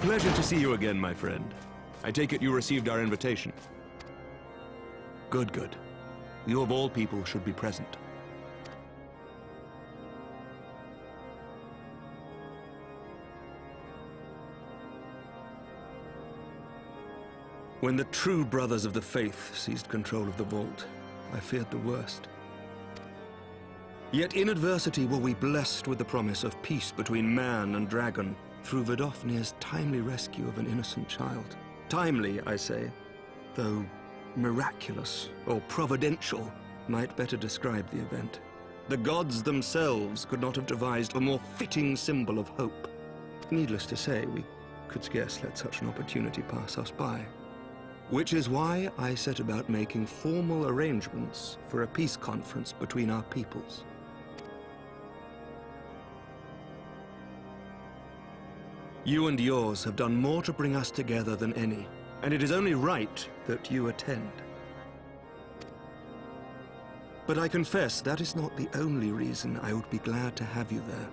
Pleasure to see you again, my friend. I take it you received our invitation. Good, good. You of all people should be present. When the true brothers of the faith seized control of the vault, I feared the worst. Yet in adversity were we blessed with the promise of peace between man and dragon through Vidofnir's timely rescue of an innocent child. Timely, I say, though miraculous or providential might better describe the event. The gods themselves could not have devised a more fitting symbol of hope. Needless to say, we could scarce let such an opportunity pass us by. Which is why I set about making formal arrangements for a peace conference between our peoples. You and yours have done more to bring us together than any, and it is only right that you attend. But I confess that is not the only reason I would be glad to have you there.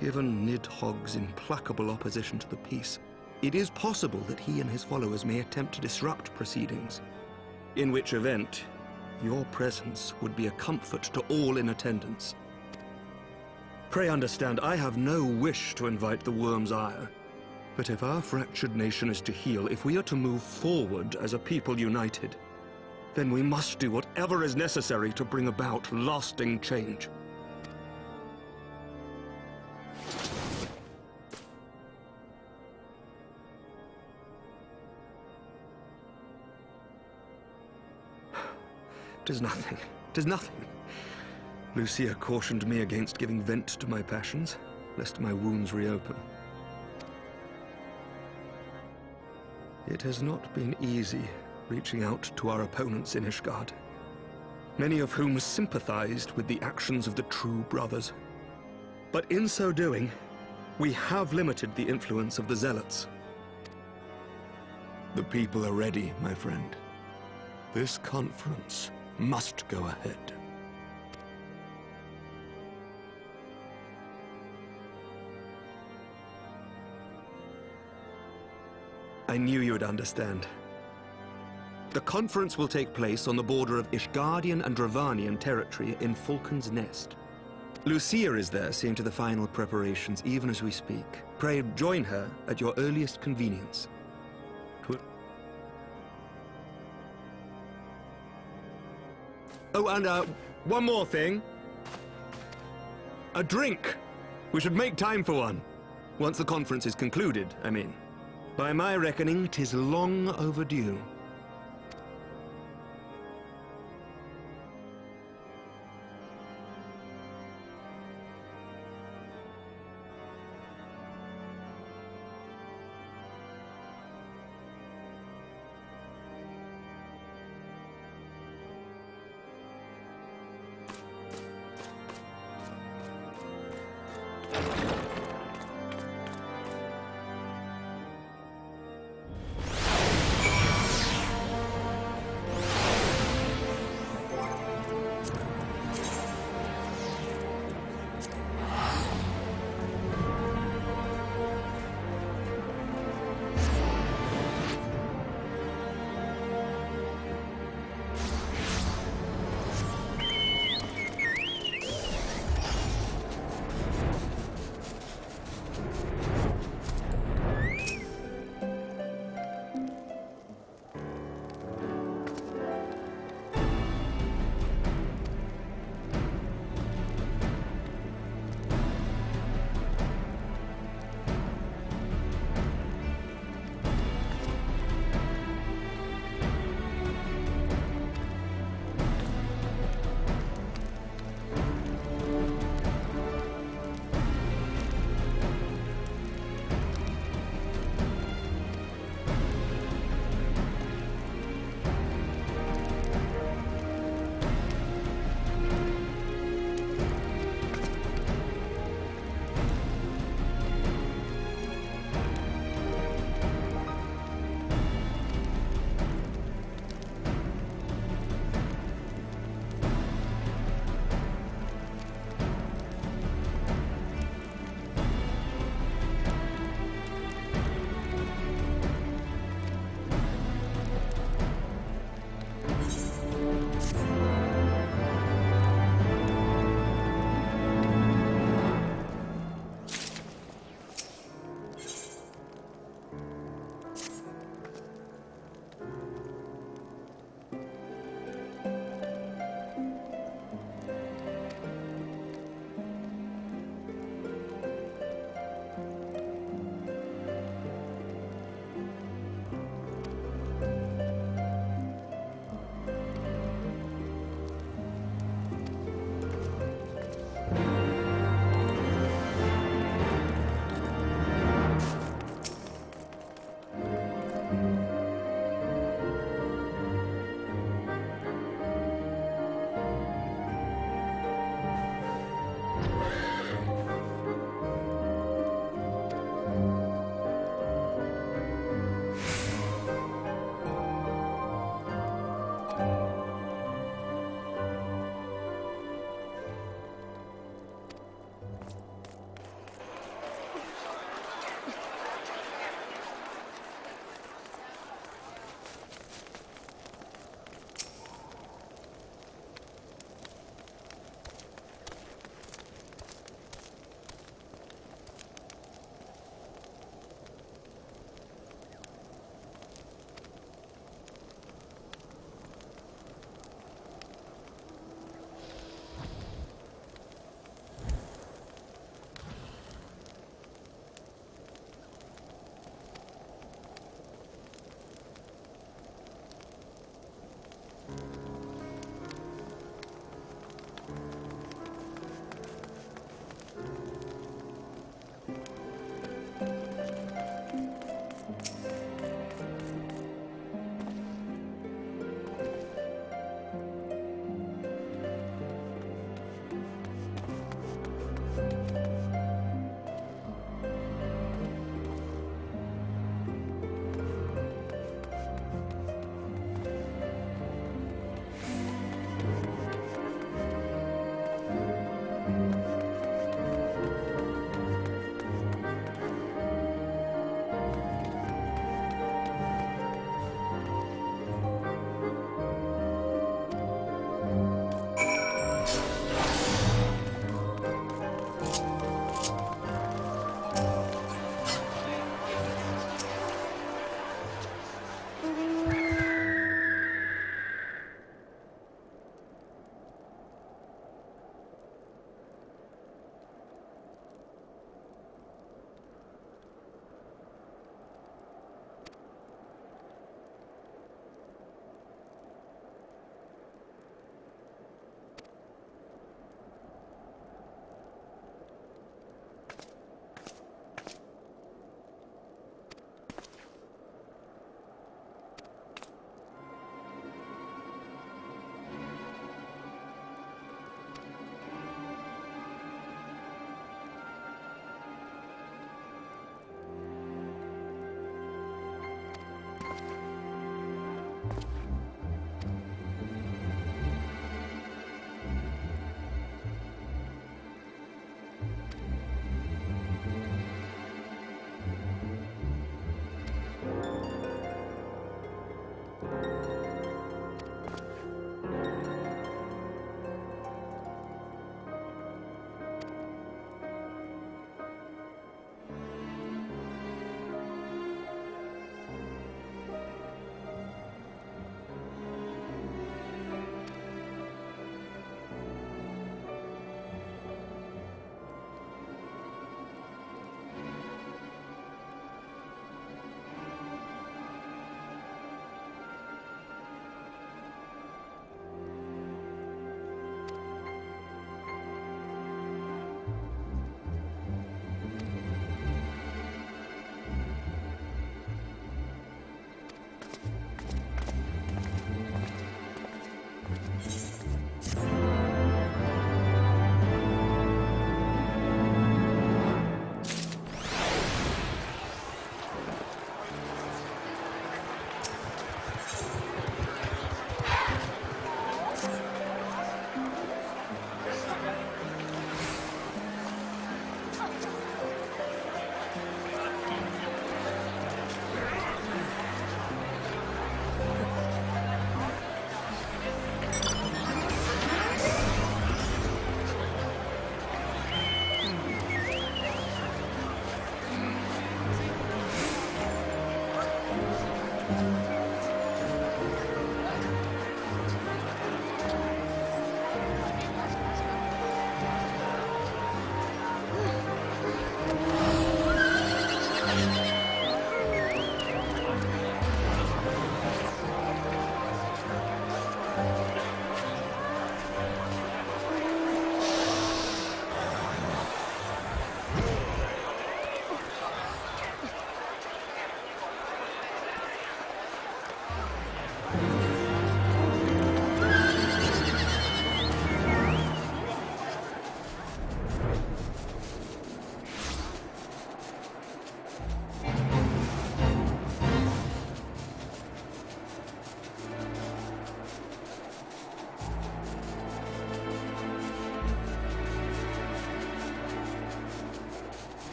Given Nidhogg's implacable opposition to the peace, it is possible that he and his followers may attempt to disrupt proceedings, in which event your presence would be a comfort to all in attendance. Pray understand, I have no wish to invite the worm's ire, but if our fractured nation is to heal, if we are to move forward as a people united, then we must do whatever is necessary to bring about lasting change. Tis nothing. Tis nothing. Lucia cautioned me against giving vent to my passions, lest my wounds reopen. It has not been easy reaching out to our opponents in Ishgard, many of whom sympathized with the actions of the true brothers. But in so doing, we have limited the influence of the zealots. The people are ready, my friend. This conference must go ahead. I knew you would understand. The conference will take place on the border of Ishgardian and Dravanian territory in Falcon's Nest. Lucia is there seeing to the final preparations even as we speak. Pray join her at your earliest convenience. Oh, and one more thing. A drink! We should make time for one. Once the conference is concluded, I mean. By my reckoning, 'tis long overdue.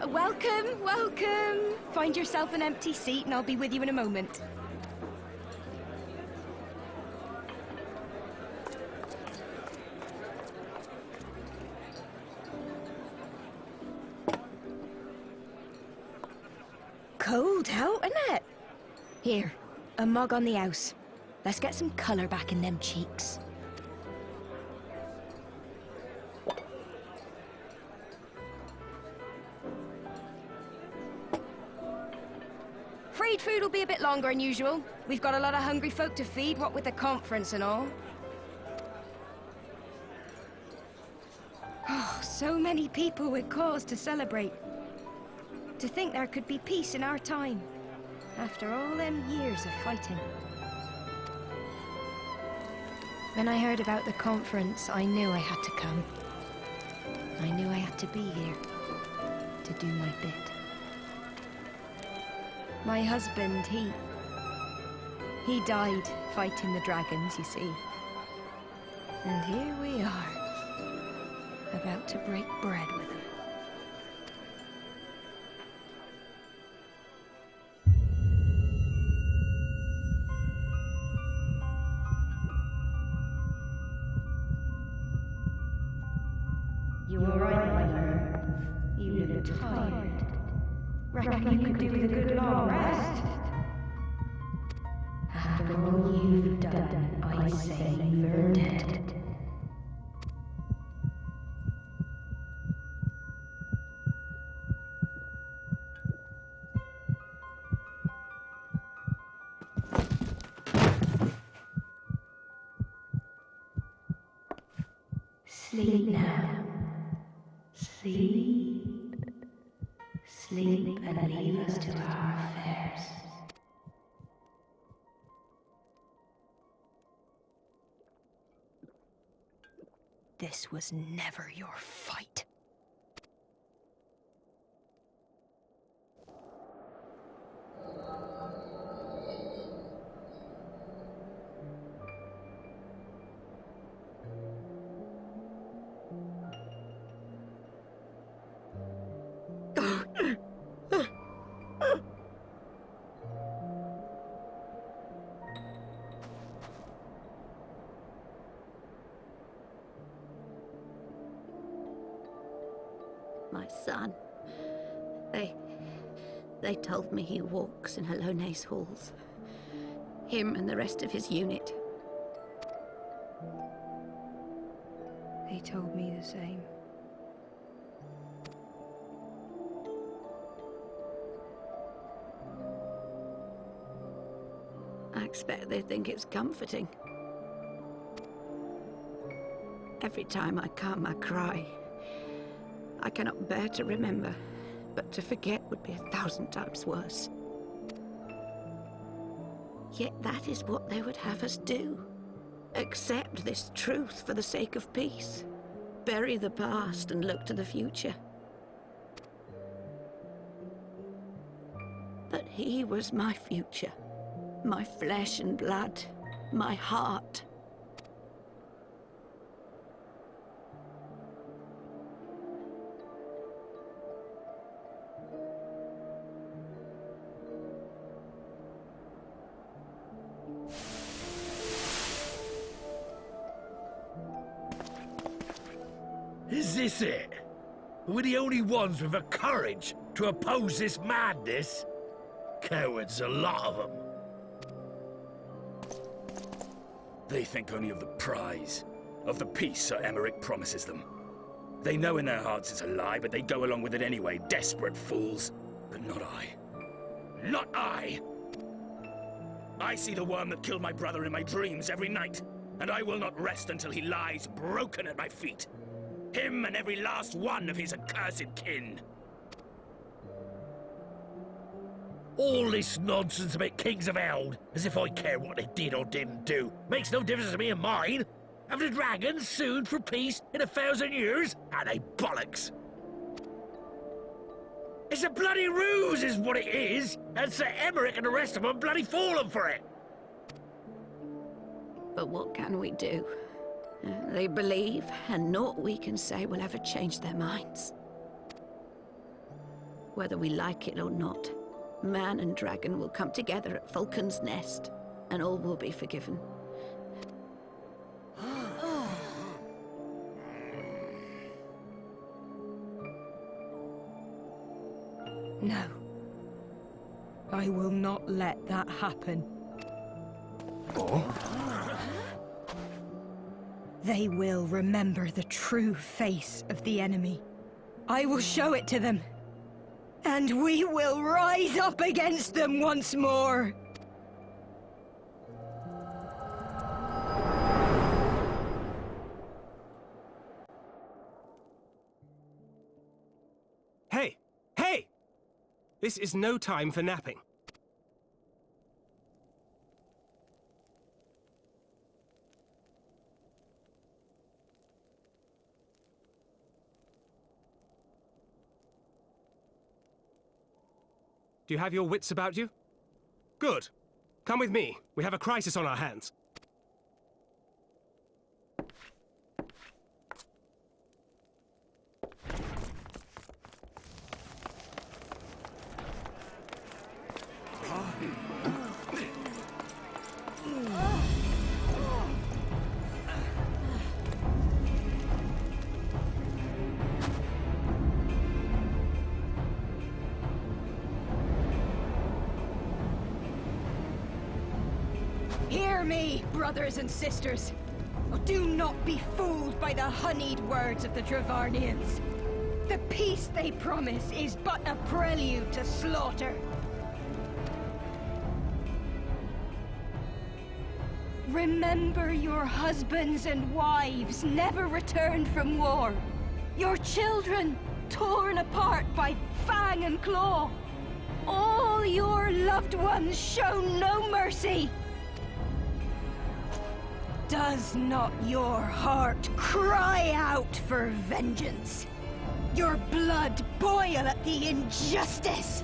Welcome, welcome. Find yourself an empty seat and I'll be with you in a moment. Cold out, isn't it? Here, a mug on the house. Let's get some colour back in them cheeks. Freed food will be a bit longer than usual. We've got a lot of hungry folk to feed, what with the conference and all. Oh, so many people with cause to celebrate. To think there could be peace in our time, after all them years of fighting. When I heard about the conference, I knew I had to come. I knew I had to be here, to do my bit. My husband, he died fighting the dragons, you see. And here we are, about to break bread with him. You all right, my friend? You look tired. Reckon you could do with a good long rest? After all you've done, I'd say you've earned it. Sleep now. Sleep. Sleep and leave us to our affairs. This was never your fight. son. They told me he walks in Alone's halls. Him and the rest of his unit. They told me the same. I expect they think it's comforting. Every time I calm, I cry. I cannot bear to remember, but to forget would be 1,000 times worse. Yet that is what they would have us do. Accept this truth for the sake of peace. Bury the past and look to the future. But he was my future. My flesh and blood. My heart. Is this it? We're the only ones with the courage to oppose this madness? Cowards, a lot of them. They think only of the prize, of the peace Sir Emmerich promises them. They know in their hearts it's a lie, but they go along with it anyway, desperate fools. But not I. Not I! I see the worm that killed my brother in my dreams every night, and I will not rest until he lies broken at my feet. Him and every last one of his accursed kin. All this nonsense about Kings of Eld, as if I care what they did or didn't do, makes no difference to me and mine. Have the dragons sued for peace in 1,000 years? Are they bollocks? It's a bloody ruse is what it is, and Sir Emmerich and the rest of them bloody fallen for it. But what can we do? They believe, and naught we can say will ever change their minds. Whether we like it or not, man and dragon will come together at Vulcan's Nest, and all will be forgiven. No. I will not let that happen. They will remember the true face of the enemy. I will show it to them. And we will rise up against them once more. Hey! Hey! This is no time for napping. Do you have your wits about you? Good. Come with me. We have a crisis on our hands. Hear me, brothers and sisters. Do not be fooled by the honeyed words of the Dravarnians. The peace they promise is but a prelude to slaughter. Remember your husbands and wives never returned from war. Your children torn apart by fang and claw. All your loved ones shown no mercy. Does not your heart cry out for vengeance? Your blood boil at the injustice?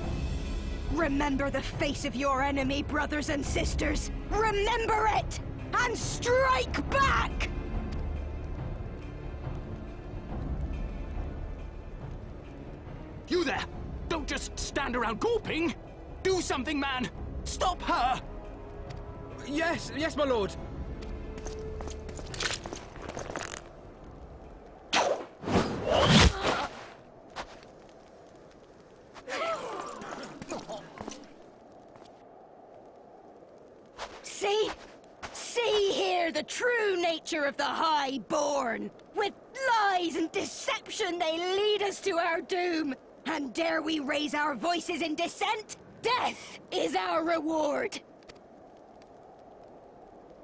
Remember the face of your enemy, brothers and sisters. Remember it, and strike back! You there! Don't just stand around gawping! Do something, man! Stop her! Yes, my lord. See? See here the true nature of the Highborn. With lies and deception they lead us to our doom. And dare we raise our voices in dissent? Death is our reward.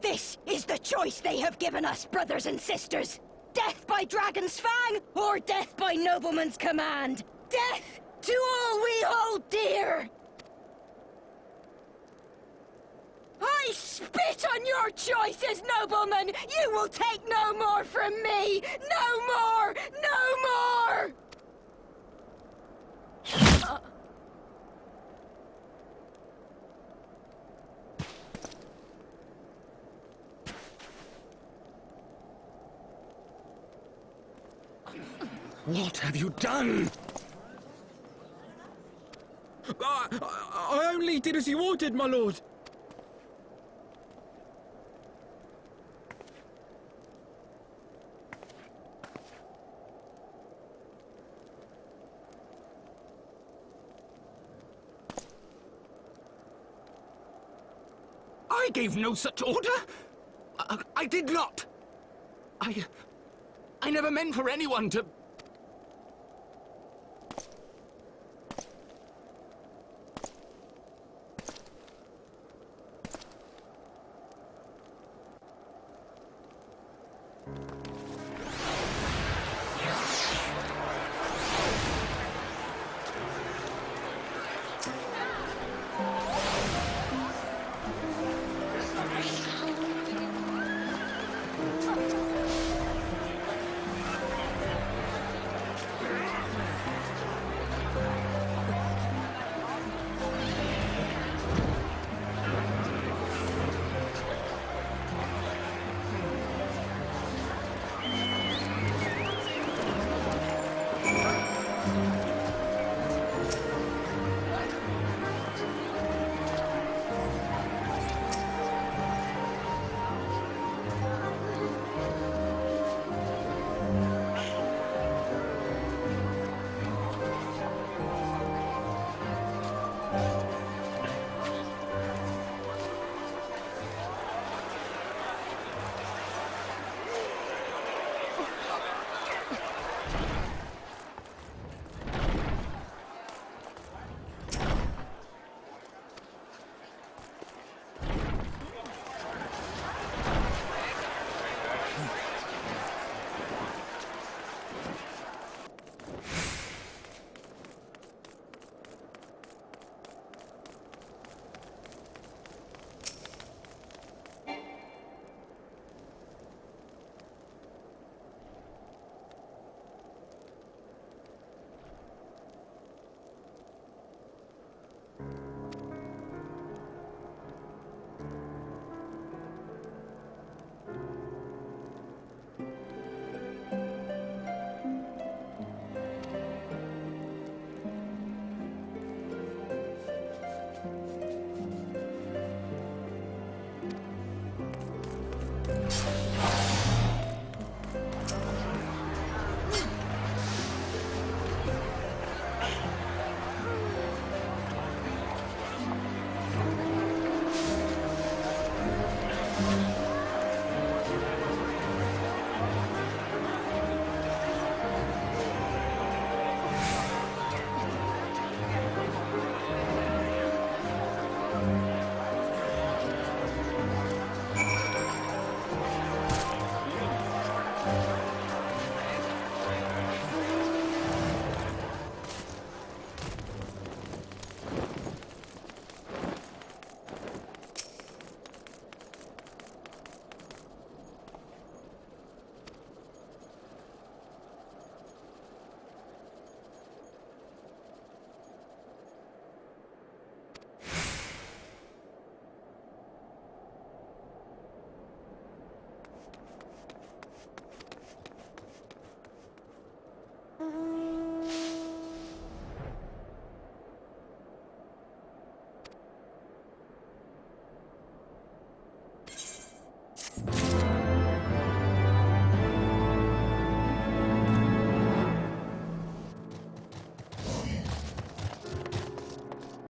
This is the choice they have given us, brothers and sisters. Death by Dragon's Fang, or death by Nobleman's command. Death to all we hold dear. I spit on your choices, noblemen! You will take no more from me! No more! No more! What have you done? I only did as you ordered, my lord. I gave no such order. I did not. I never meant for anyone to